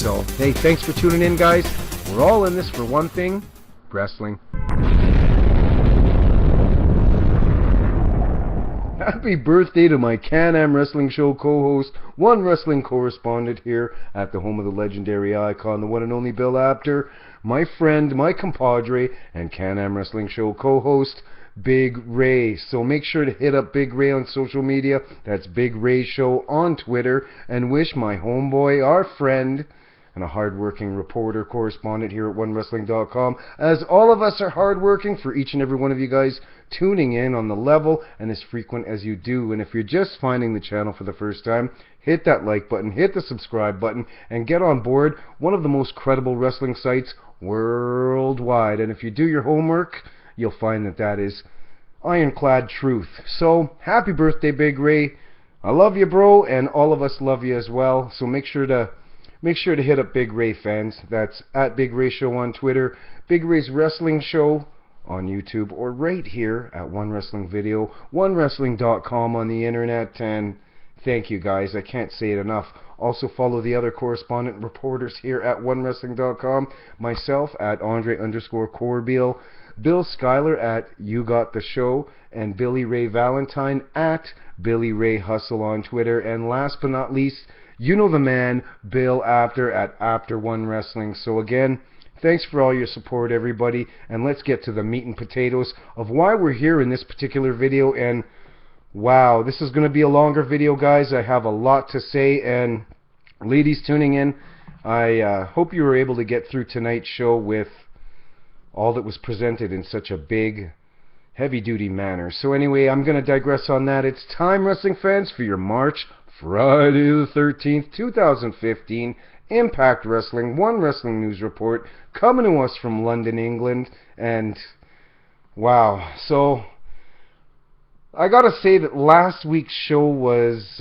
So, hey, thanks for tuning in, guys. We're all in this for one thing, wrestling. Happy birthday to my Can-Am Wrestling Show co-host, one wrestling correspondent here at the home of the legendary icon, the one and only Bill Apter, my friend, my compadre, and Can-Am Wrestling Show co-host, Big Ray. So make sure to hit up Big Ray on social media. That's Big Ray Show on Twitter, and wish my homeboy, our friend, and a hard-working reporter, correspondent here at OneWrestling.com, as all of us are hard-working, for each and every one of you guys tuning in on the level and as frequent as you do. And if you're just finding the channel for the first time, hit that like button, hit the subscribe button, and get on board one of the most credible wrestling sites worldwide. And if you do your homework, you'll find that that is ironclad truth. So, happy birthday, Big Ray. I love you, bro, and all of us love you as well. So make sure to hit up Big Ray, fans. That's at Big Ray Show on Twitter, Big Ray's Wrestling Show on YouTube, or right here at One Wrestling Video, OneWrestling.com on the internet. And thank you, guys. I can't say it enough. Also follow the other correspondent reporters here at OneWrestling.com. Myself at Andre_Corbeil, Bill Schuyler at You Got the Show, and Billy Ray Valentine at Billy Ray Hustle on Twitter. And last but not least, you know the man, Bill Apter at Apter One Wrestling. So again, thanks for all your support, everybody, and let's get to the meat and potatoes of why we're here in this particular video. And wow, this is going to be a longer video, guys. I have a lot to say, and ladies tuning in, I hope you were able to get through tonight's show with all that was presented in such a big, heavy-duty manner. So anyway, I'm going to digress on that. It's time, wrestling fans, for your March, Friday the 13th, 2015, Impact Wrestling, One Wrestling News Report, coming to us from London, England. And wow, so I gotta say that last week's show was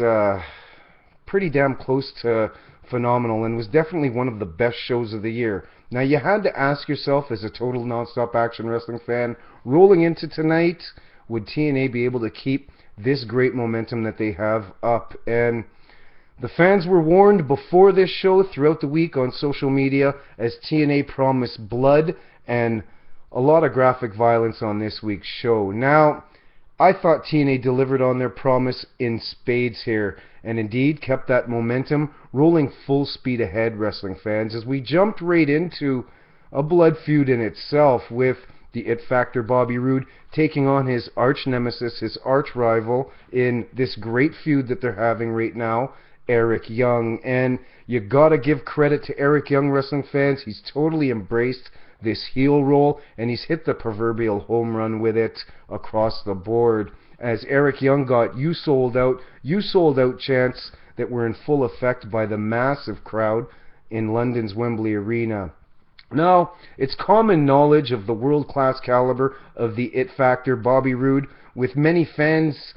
pretty damn close to phenomenal, and was definitely one of the best shows of the year. Now, you had to ask yourself, as a total non-stop action wrestling fan, rolling into tonight, would TNA be able to keep this great momentum that they have up? And the fans were warned before this show throughout the week on social media, as TNA promised blood and a lot of graphic violence on this week's show. Now, I thought TNA delivered on their promise in spades here, and indeed kept that momentum rolling full speed ahead, wrestling fans, as we jumped right into a blood feud in itself, with the It Factor Bobby Roode taking on his arch nemesis, his arch rival, in this great feud that they're having right now, Eric Young. And you gotta give credit to Eric Young, wrestling fans. He's totally embraced this heel role, and he's hit the proverbial home run with it across the board, as Eric Young got you sold out chants that were in full effect by the massive crowd in London's Wembley Arena. Now, it's common knowledge of the world-class caliber of the It Factor Bobby Roode, with many fans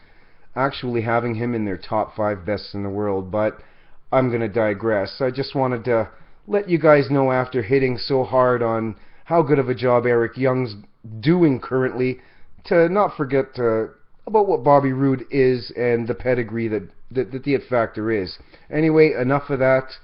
actually having him in their top 5 bests in the world, but I'm going to digress. I just wanted to let you guys know, after hitting so hard on how good of a job Eric Young's doing currently, to not forget about what Bobby Roode is and the pedigree that the It Factor is. Anyway, enough of that.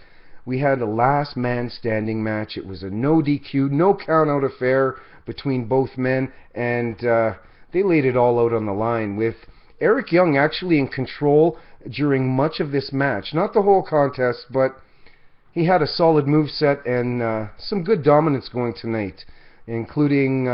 We had a last man standing match. It was a no DQ, no count out affair between both men, and they laid it all out on the line, with Eric Young actually in control during much of this match. Not the whole contest, but he had a solid moveset and some good dominance going tonight, including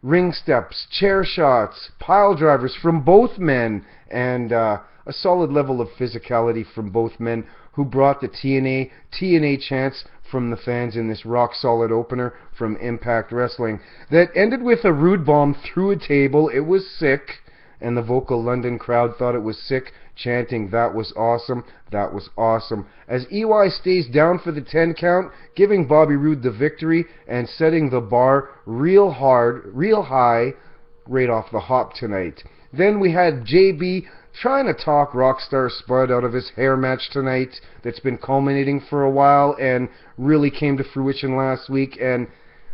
ring steps, chair shots, pile drivers from both men, and a solid level of physicality from both men, who brought the TNA chants from the fans in this rock-solid opener from Impact Wrestling that ended with a Roode bomb through a table. It was sick, and the vocal London crowd thought it was sick, chanting, "That was awesome, that was awesome," as EY stays down for the 10 count, giving Bobby Roode the victory and setting the bar real high, right off the hop tonight. Then we had JB trying to talk Rockstar Spud out of his hair match tonight that's been culminating for a while and really came to fruition last week, and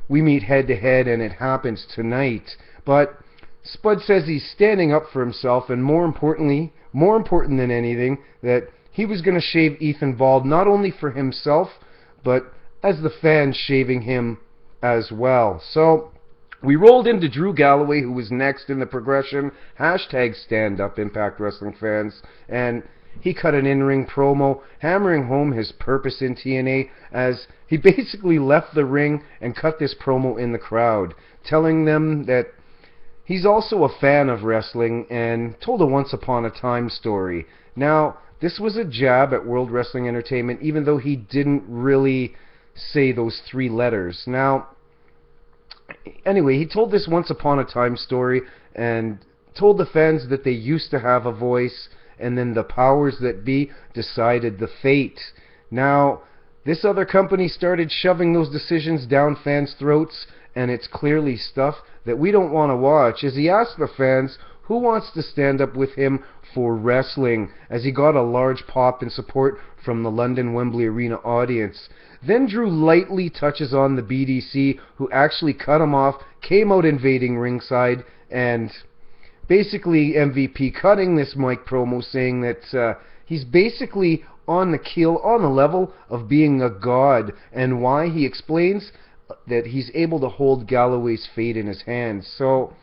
we meet head to head, and it happens tonight. But Spud says he's standing up for himself, and more important than anything, that he was going to shave Ethan bald, not only for himself, but as the fans shaving him as well. So we rolled into Drew Galloway, who was next in the progression. Hashtag stand up, Impact Wrestling fans. And he cut an in-ring promo, hammering home his purpose in TNA, as he basically left the ring and cut this promo in the crowd, telling them that he's also a fan of wrestling and told a once-upon-a-time story. Now, this was a jab at World Wrestling Entertainment, even though he didn't really say those 3 letters. Now, anyway, he told this once-upon-a-time story and told the fans that they used to have a voice, and then the powers that be decided the fate. Now, this other company started shoving those decisions down fans' throats, and it's clearly stuff that we don't want to watch, as he asked the fans who wants to stand up with him for wrestling, as he got a large pop in support from the London Wembley Arena audience. Then Drew lightly touches on the BDC, who actually cut him off, came out invading ringside, and basically MVP cutting this mic promo, saying that he's basically on the kill, on the level of being a god, and why he explains that he's able to hold Galloway's fate in his hands. So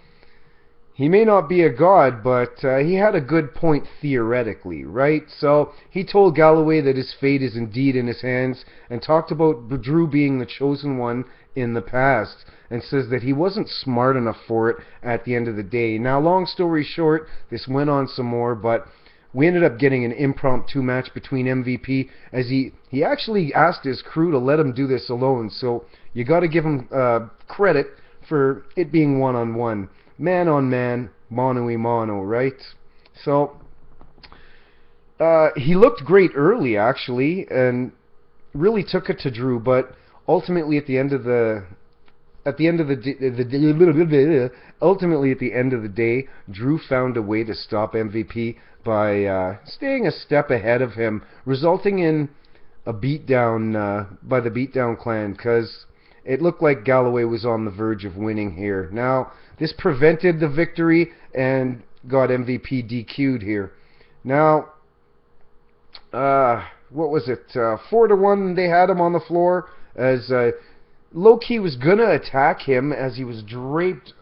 he may not be a god, but he had a good point theoretically, right? So he told Galloway that his fate is indeed in his hands, and talked about Drew being the chosen one in the past, and says that he wasn't smart enough for it at the end of the day. Now, long story short, this went on some more, but we ended up getting an impromptu match between MVP, as he actually asked his crew to let him do this alone. So you got to give him credit for it being one-on-one. Man-on-man, mano-y-mano, right? So he looked great early, actually, and really took it to Drew, but ultimately at the end of the day, Drew found a way to stop MVP by staying a step ahead of him, resulting in a beatdown by the Beatdown Clan, because it looked like Galloway was on the verge of winning here. Now, this prevented the victory and got MVP DQ'd here. Now, what was it? 4-1, they had him on the floor, as Low-Key was going to attack him as he was draped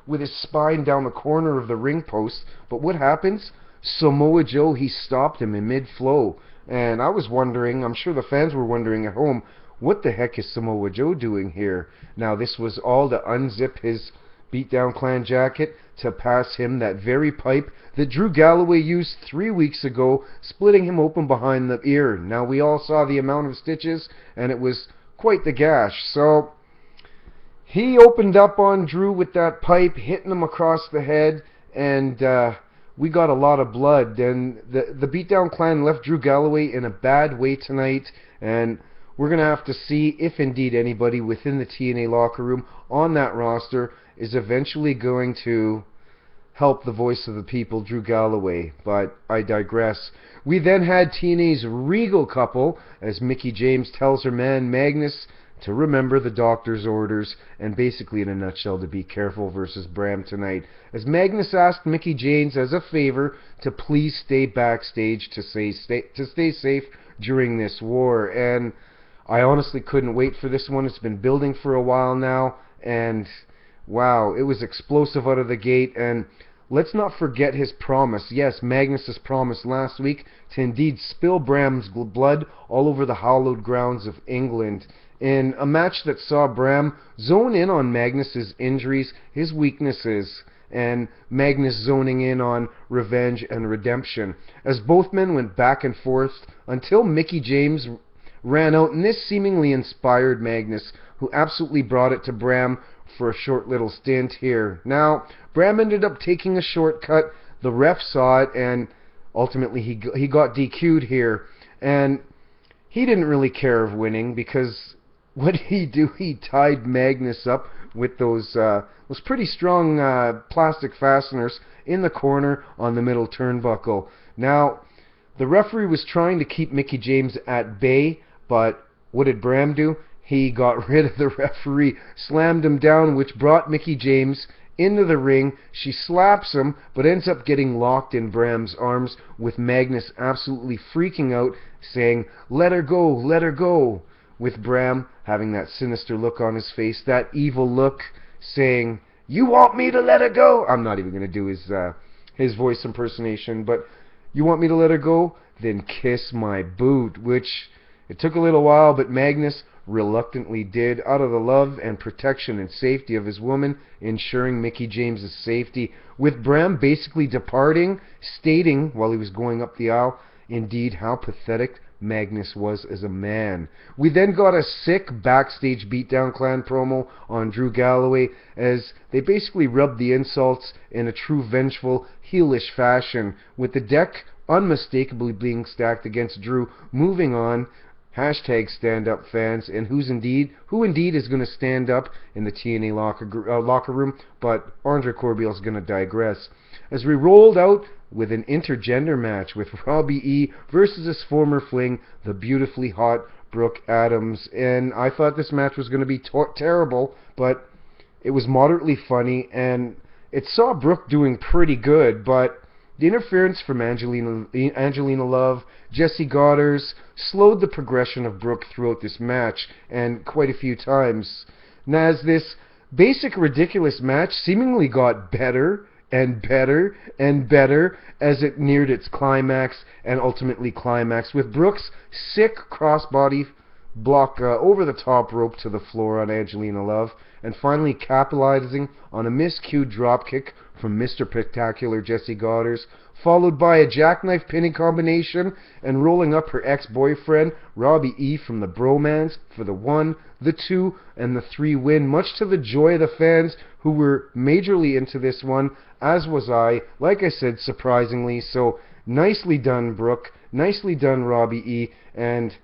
with his spine down the corner of the ring post. But what happens? Samoa Joe, he stopped him in mid-flow. And I was wondering, I'm sure the fans were wondering at home, what the heck is Samoa Joe doing here? Now, this was all to unzip his Beatdown Clan jacket to pass him that very pipe that Drew Galloway used 3 weeks ago, splitting him open behind the ear. Now, we all saw the amount of stitches, and it was quite the gash. So he opened up on Drew with that pipe, hitting him across the head, and we got a lot of blood. And the Beatdown Clan left Drew Galloway in a bad way tonight, and we're going to have to see if indeed anybody within the TNA locker room on that roster is eventually going to help the voice of the people, Drew Galloway. But I digress. We then had TNA's regal couple, as Mickie James tells her man Magnus to remember the doctor's orders, and basically in a nutshell to be careful versus Bram tonight, as Magnus asked Mickie James as a favor to please stay backstage to stay safe during this war. And I honestly couldn't wait for this one. It's been building for a while now, and wow, it was explosive out of the gate. And let's not forget his promise, yes, Magnus's promise last week, to indeed spill Bram's blood all over the hallowed grounds of England, in a match that saw Bram zone in on Magnus's injuries, his weaknesses, and Magnus zoning in on revenge and redemption, as both men went back and forth until Mickie James ran out, and this seemingly inspired Magnus, who absolutely brought it to Bram for a short little stint here. Now, Bram ended up taking a shortcut. The ref saw it, and ultimately he got DQ'd here. And he didn't really care of winning, because what did he do? He tied Magnus up with those pretty strong plastic fasteners in the corner on the middle turnbuckle. Now, the referee was trying to keep Mickie James at bay, but what did Bram do? He got rid of the referee, slammed him down, which brought Mickie James into the ring. She slaps him, but ends up getting locked in Bram's arms, with Magnus absolutely freaking out, saying, "Let her go, let her go." with Bram having that sinister look on his face, that evil look, saying, "You want me to let her go?" I'm not even going to do his voice impersonation, but "You want me to let her go? Then kiss my boot," which it took a little while, but Magnus reluctantly did, out of the love and protection and safety of his woman, ensuring Mickie James's safety, with Bram basically departing, stating while he was going up the aisle, indeed, how pathetic Magnus was as a man. We then got a sick backstage Beatdown Clan promo on Drew Galloway, as they basically rubbed the insults in a true vengeful, heelish fashion, with the deck unmistakably being stacked against Drew. Moving on, hashtag stand up fans, and who indeed is going to stand up in the TNA locker room, but Andre Corbeil is going to digress. As we rolled out with an intergender match with Robbie E versus his former fling, the beautifully hot Brooke Adams, and I thought this match was going to be terrible, but it was moderately funny, and it saw Brooke doing pretty good, but the interference from Angelina Love, Jesse Goddard, slowed the progression of Brooke throughout this match, and quite a few times. Now, as this basic ridiculous match seemingly got better and better and better as it neared its climax, and ultimately climaxed with Brooke's sick crossbody block over the top rope to the floor on Angelina Love, and finally capitalizing on a miscued dropkick from Mr. Spectacular Jesse Goddard, followed by a jackknife pinning combination and rolling up her ex-boyfriend Robbie E from the Bromans for the 1, the 2, and the 3 win, much to the joy of the fans who were majorly into this one, as was I, like I said, surprisingly. So nicely done, Brooke, nicely done, Robbie E, and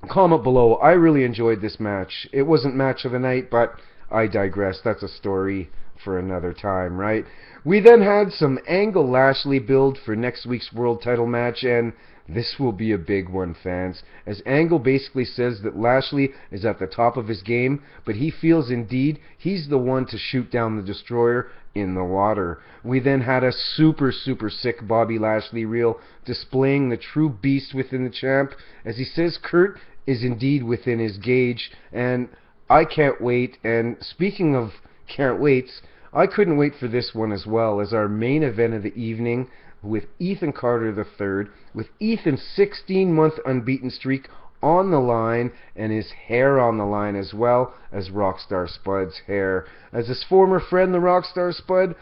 comment below. I really enjoyed this match. It wasn't match of the night, but I digress. That's a story for another time, right? We then had some Angle Lashley build for next week's world title match, and this will be a big one, fans, as Angle basically says that Lashley is at the top of his game, but he feels indeed he's the one to shoot down the Destroyer in the water. We then had a super sick Bobby Lashley reel displaying the true beast within the champ, as he says Kurt is indeed within his gauge, and I can't wait. And speaking of can't waits, I couldn't wait for this one as well, as our main event of the evening with Ethan Carter III, with Ethan's 16-month unbeaten streak on the line, and his hair on the line, as well as Rockstar Spud's hair, as his former friend, the Rockstar Spud,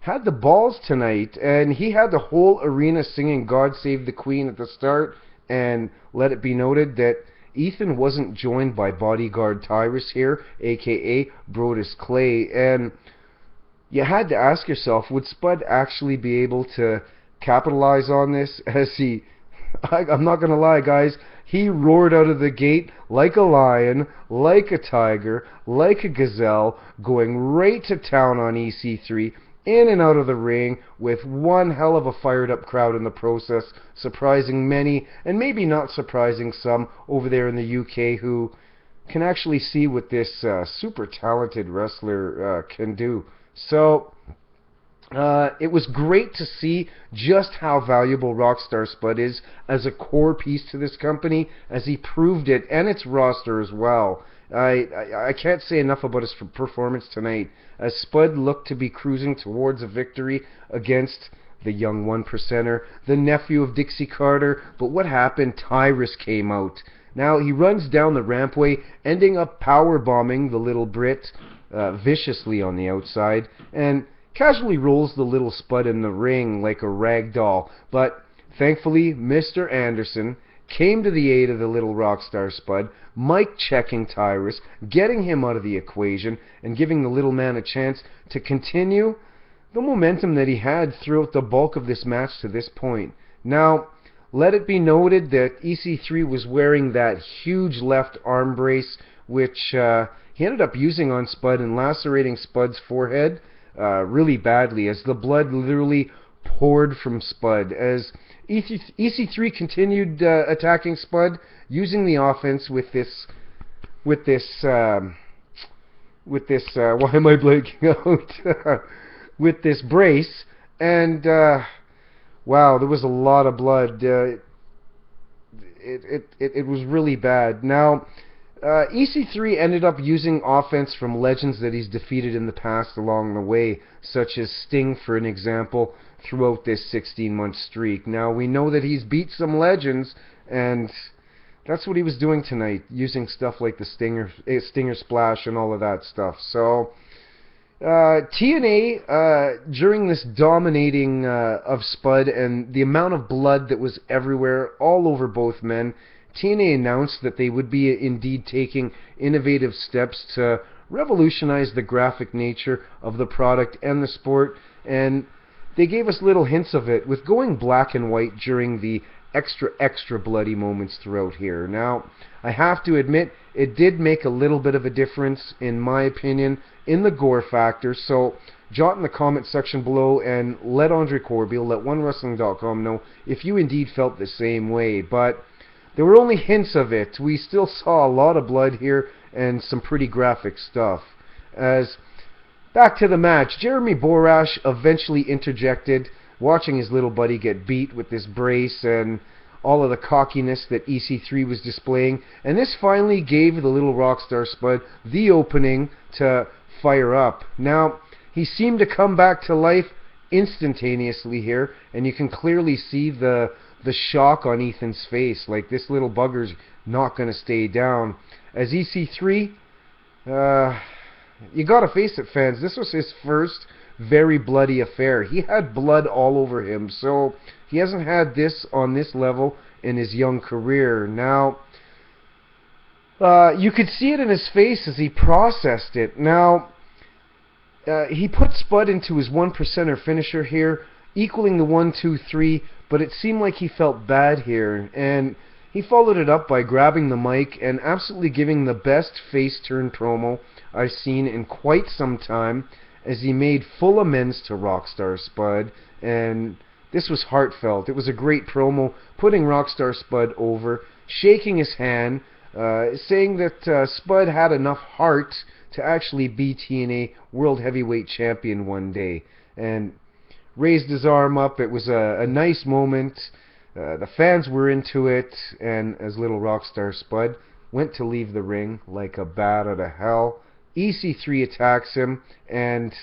had the balls tonight, and he had the whole arena singing God Save the Queen at the start. And let it be noted that Ethan wasn't joined by bodyguard Tyrus here, aka Brodus Clay, and you had to ask yourself, would Spud actually be able to capitalize on this? As I'm not going to lie, guys, he roared out of the gate like a lion, like a tiger, like a gazelle, going right to town on EC3, in and out of the ring, with one hell of a fired up crowd in the process, surprising many, and maybe not surprising some over there in the UK, who can actually see what this super talented wrestler can do. So it was great to see just how valuable Rockstar Spud is as a core piece to this company, as he proved it, and its roster as well. I can't say enough about his performance tonight, as Spud looked to be cruising towards a victory against the young 1%er, the nephew of Dixie Carter. But what happened? Tyrus came out. Now he runs down the rampway, ending up powerbombing the little Brit viciously on the outside, and casually rolls the little Spud in the ring like a rag doll. But thankfully, Mr. Anderson came to the aid of the little Rockstar Spud, mic checking Tyrus, getting him out of the equation, and giving the little man a chance to continue the momentum that he had throughout the bulk of this match to this point. Now, let it be noted that EC3 was wearing that huge left arm brace, which he ended up using on Spud and lacerating Spud's forehead really badly, as the blood literally poured from Spud, as EC3 continued attacking Spud, using the offense with this why am I blanking out? with this brace, and wow, there was a lot of blood. it was really bad. Now, EC3 ended up using offense from legends that he's defeated in the past along the way, such as Sting, for an example, throughout this 16-month streak. Now, we know that he's beat some legends, and that's what he was doing tonight, using stuff like the Stinger Splash and all of that stuff. So, TNA, during this dominating of Spud and the amount of blood that was everywhere, all over both men, TNA announced that they would be indeed taking innovative steps to revolutionize the graphic nature of the product and the sport, and they gave us little hints of it with going black and white during the extra bloody moments throughout here. Now, I have to admit, it did make a little bit of a difference, in my opinion, in the gore factor, so jot in the comment section below and let Andre Corbeil, let OneWrestling.com know if you indeed felt the same way. But there were only hints of it. We still saw a lot of blood here and some pretty graphic stuff. As back to the match, Jeremy Borash eventually interjected, watching his little buddy get beat with this brace and all of the cockiness that EC3 was displaying, and this finally gave the little Rockstar Spud the opening to fire up. Now, he seemed to come back to life instantaneously here, and you can clearly see the shock on Ethan's face, like this little bugger's not going to stay down. As EC3, you gotta face it, fans, this was his first very bloody affair. He had blood all over him, so he hasn't had this on this level in his young career. Now, you could see it in his face as he processed it. Now, he put Spud into his 1%er finisher here, equaling the 1-2-3, but it seemed like he felt bad here, and he followed it up by grabbing the mic and absolutely giving the best face turn promo I've seen in quite some time, as he made full amends to Rockstar Spud, and this was heartfelt. It was a great promo, putting Rockstar Spud over, shaking his hand, saying that Spud had enough heart to actually be TNA World Heavyweight Champion one day, and raised his arm up. It was a nice moment. The fans were into it, and as little Rockstar Spud went to leave the ring like a bat out of hell, EC3 attacks him, and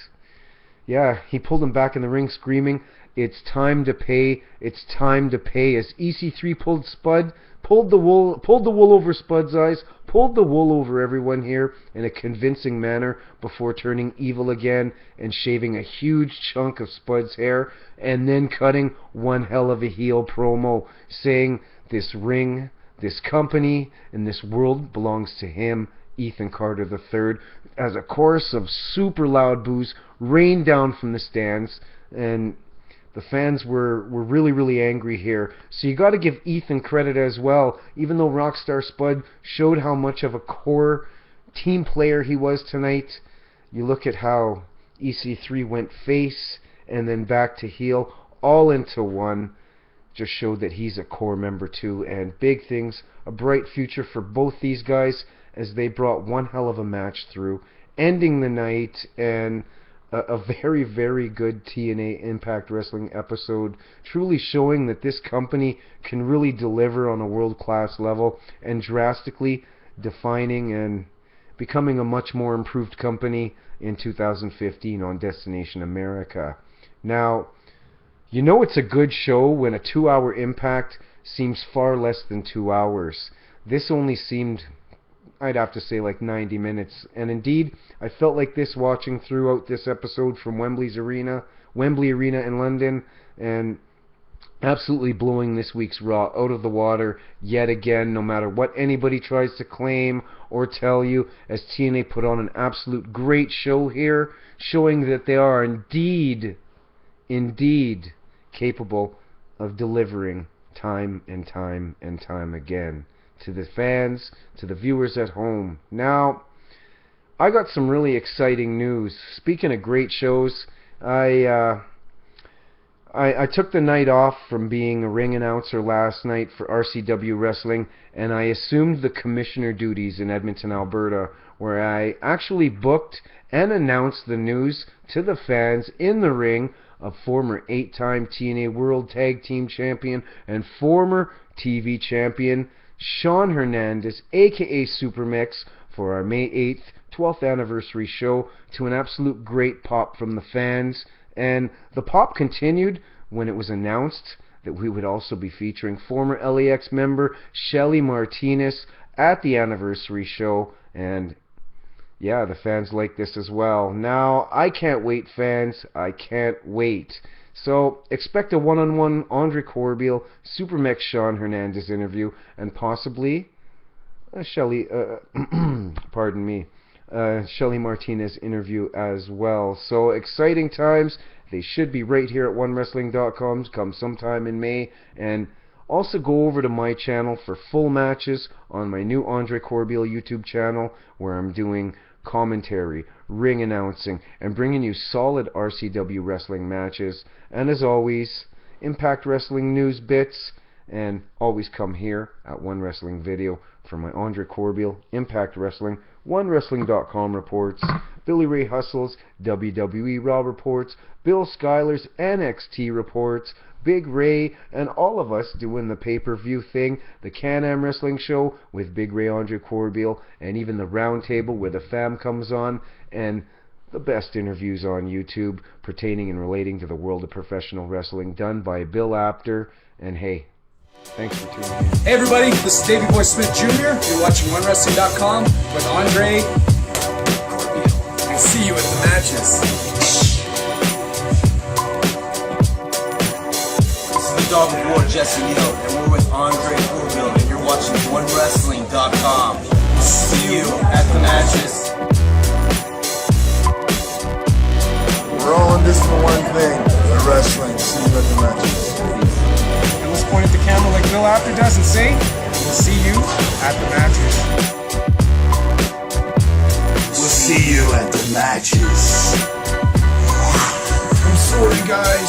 yeah, he pulled him back in the ring screaming, "It's time to pay, it's time to pay," as EC3 pulled the wool over Spud's eyes, pulled the wool over everyone here in a convincing manner before turning evil again and shaving a huge chunk of Spud's hair, and then cutting one hell of a heel promo saying this ring, this company, and this world belongs to him, Ethan Carter III, as a chorus of super loud boos rained down from the stands, and the fans were really angry here. So you got to give Ethan credit as well, even though Rockstar Spud showed how much of a core team player he was tonight. You look at how EC3 went face and then back to heel, all into one. Just showed that he's a core member too, and big things, a bright future for both these guys as they brought one hell of a match through, ending the night, and a very good TNA Impact Wrestling episode, truly showing that this company can really deliver on a world-class level, and drastically defining and becoming a much more improved company in 2015 on Destination America. Now, you know it's a good show when a 2-hour Impact seems far less than 2 hours. This only seemed, I'd have to say, like 90 minutes. And indeed, I felt like this watching throughout this episode from Wembley Arena in London, and absolutely blowing this week's Raw out of the water yet again, no matter what anybody tries to claim or tell you, as TNA put on an absolute great show here, showing that they are indeed capable of delivering time and time again to the fans, to the viewers at home. Now, I got some really exciting news. Speaking of great shows, I took the night off from being a ring announcer last night for RCW Wrestling, and I assumed the commissioner duties in Edmonton, Alberta, where I actually booked and announced the news to the fans in the ring of former 8-time TNA World Tag Team Champion and former TV Champion Sean Hernandez, aka Supermix, for our May 8th, 12th anniversary show, to an absolute great pop from the fans. And the pop continued when it was announced that we would also be featuring former LAX member Shelly Martinez at the anniversary show. And yeah, the fans like this as well. Now, I can't wait, fans. I can't wait. So, expect a one-on-one Andre Corbeil, Supermix Sean Hernandez interview, and possibly Shelly Martinez interview as well. So, exciting times. They should be right here at OneWrestling.com come sometime in May. And also go over to my channel for full matches on my new Andre Corbeil YouTube channel, where I'm doing commentary, ring announcing, and bringing you solid RCW wrestling matches. And as always, Impact Wrestling news bits. And always come here at One Wrestling Video for my Andre Corbeil, Impact Wrestling, OneWrestling.com reports, Billy Ray Hustle's WWE Raw reports, Bill Schuyler's NXT reports, Big Ray, and all of us doing the pay-per-view thing, the Can-Am Wrestling Show with Big Ray, Andre Corbeil, and even the Round Table where the fam comes on, and the best interviews on YouTube pertaining and relating to the world of professional wrestling done by Bill Apter. And hey, thanks for tuning in. Hey everybody, this is Davey Boy Smith Jr. You're watching OneWrestling.com with Andre Corbeil. I'll see you at the matches. This is the Dog of War, Jesse Neal, and we're with Andre Corbeil, and you're watching OneWrestling.com. See you at the matches. We're all in this for one thing, the wrestling. See you at the matches. And let's point at the camera like Bill Apter does and say, we'll see you at the matches. We'll see you at the matches. I'm sorry, guys.